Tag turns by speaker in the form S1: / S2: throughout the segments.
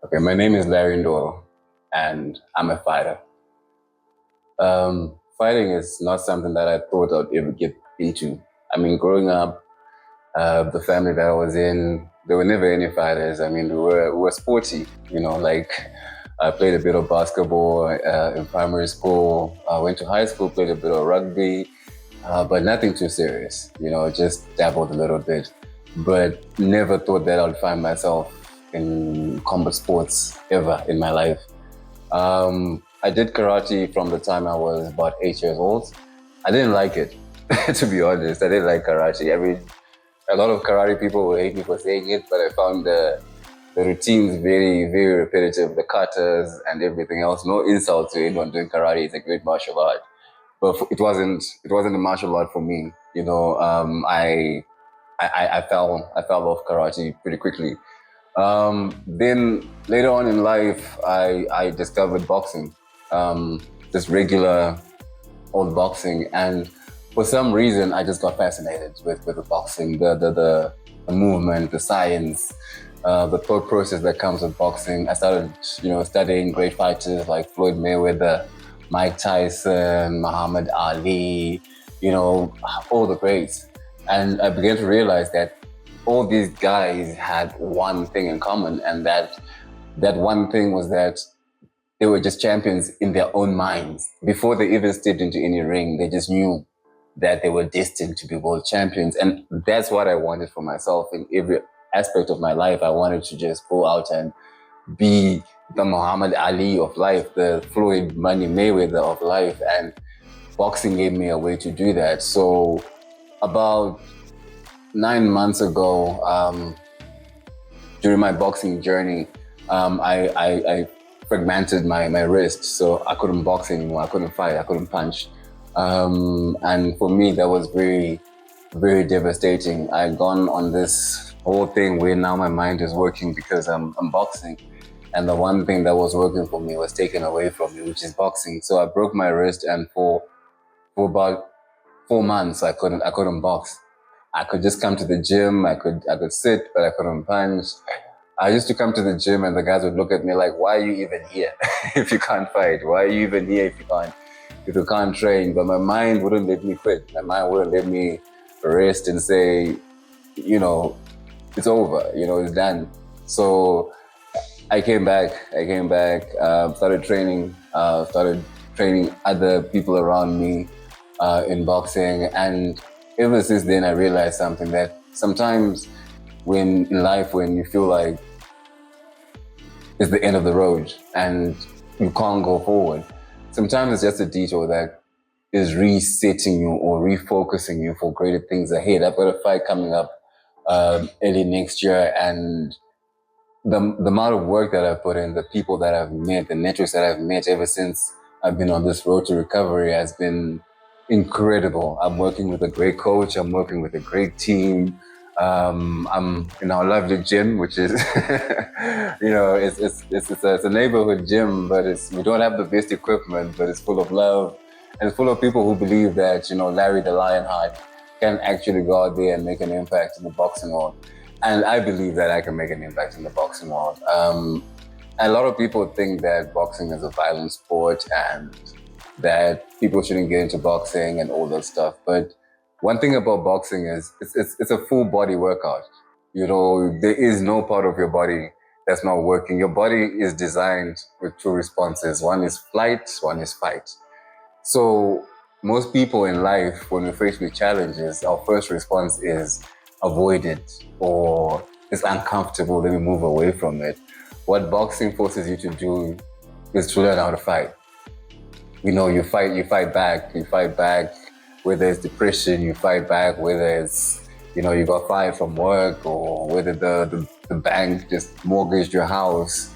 S1: Okay, my name is Ndoro, and I'm a fighter. Fighting is not something that I thought I'd ever get into. I mean, growing up, the family that I was in, there were never any fighters. I mean, we were sporty, like I played a bit of basketball in primary school. I went to high school, played a bit of rugby, but nothing too serious, just dabbled a little bit. But never thought that I'd find myself in combat sports ever in my life. I did karate from the time I was about 8 years old. I didn't like it, to be honest. I didn't like karate. I mean, a lot of karate people will hate me for saying it, but I found the routines very, very repetitive. The katas and everything else. No insult to anyone doing karate. It's a great martial art, but it wasn't a martial art for me. I fell off karate pretty quickly. Then later on in life, I discovered boxing, just regular old boxing, and for some reason, I just got fascinated with the boxing, the movement, the science, the thought process that comes with boxing. I started, studying great fighters like Floyd Mayweather, Mike Tyson, Muhammad Ali, all the greats, and I began to realize that all these guys had one thing in common, and that one thing was that they were just champions in their own minds. Before they even stepped into any ring, they just knew that they were destined to be world champions. And that's what I wanted for myself in every aspect of my life. I wanted to just go out and be the Muhammad Ali of life, the Floyd Money Mayweather of life. And boxing gave me a way to do that. So about 9 months ago, during my boxing journey, I fragmented my wrist, so I couldn't box anymore. I couldn't fight. I couldn't punch, and for me, that was very, very devastating. I had gone on this whole thing where now my mind is working because I'm boxing, and the one thing that was working for me was taken away from me, which is boxing. So I broke my wrist, and for about 4 months, I couldn't box. I could just come to the gym. I could sit, but I couldn't punch. I used to come to the gym, and the guys would look at me like, "Why are you even here if you can't fight? Why are you even here if you can't train?" But my mind wouldn't let me quit. My mind wouldn't let me rest and say, you know, it's over. It's done. So I came back. Started training other people around me in boxing, and ever since then, I realized something that sometimes when in life, when you feel like it's the end of the road and you can't go forward, sometimes it's just a detour that is resetting you or refocusing you for greater things ahead. I've got a fight coming up early next year, and the amount of work that I've put in, the people that I've met, the networks that I've met ever since I've been on this road to recovery has been incredible. I'm working with a great coach. I'm working with a great team. I'm in our lovely gym, which is, it's a neighborhood gym, but we don't have the best equipment, but it's full of love and it's full of people who believe that, Larry the Lionheart can actually go out there and make an impact in the boxing world. And I believe that I can make an impact in the boxing world. A lot of people think that boxing is a violent sport and that people shouldn't get into boxing and all that stuff. But one thing about boxing is it's a full body workout. There is no part of your body that's not working. Your body is designed with two responses. One is flight, one is fight. So most people in life, when we're faced with challenges, our first response is avoid it, or it's uncomfortable, let me move away from it. What boxing forces you to do is to learn how to fight. You fight back, whether it's depression, you fight back, whether it's, you got fired from work, or whether the bank just mortgaged your house.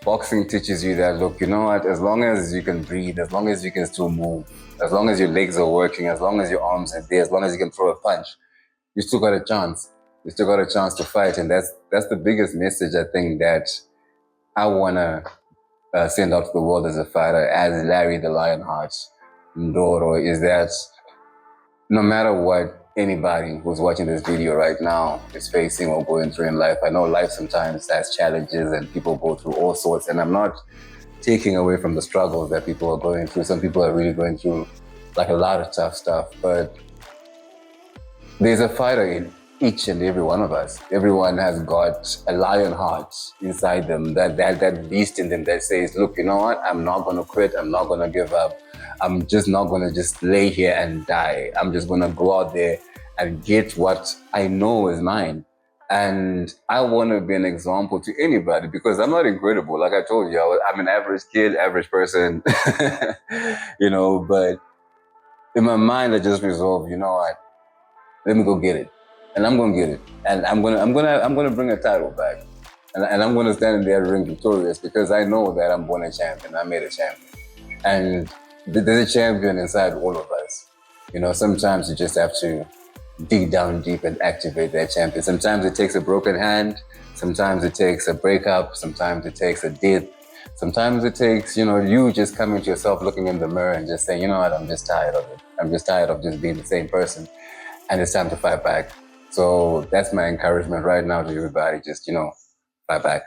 S1: Boxing teaches you that, look, you know what, as long as you can breathe, as long as you can still move, as long as your legs are working, as long as your arms are there, as long as you can throw a punch, you still got a chance. You still got a chance to fight. And that's the biggest message I think that I want to send out to the world as a fighter, as Larry the Lionheart Ndoro, is that no matter what, anybody who's watching this video right now is facing or going through in life. I know life sometimes has challenges and people go through all sorts, and I'm not taking away from the struggles that people are going through. Some people are really going through like a lot of tough stuff, but there's a fighter in each and every one of us. Everyone has got a lion heart inside them, that beast in them that says, look, you know what? I'm not going to quit. I'm not going to give up. I'm just not going to just lay here and die. I'm just going to go out there and get what I know is mine. And I want to be an example to anybody because I'm not incredible. Like I told you, I'm an average kid, average person, but in my mind, I just resolved, you know what? Let me go get it, and I'm gonna get it, and I'm gonna bring a title back, and I'm gonna stand in there ring victorious because I know that I'm born a champion. I made a champion, and there's a champion inside all of us. Sometimes you just have to dig down deep and activate that champion. Sometimes it takes a broken hand, sometimes it takes a breakup, sometimes it takes a death. Sometimes it takes, you just coming to yourself, looking in the mirror and just saying, you know what, I'm just tired of it. I'm just tired of just being the same person. And it's time to fight back. So that's my encouragement right now to everybody. Just, fight back.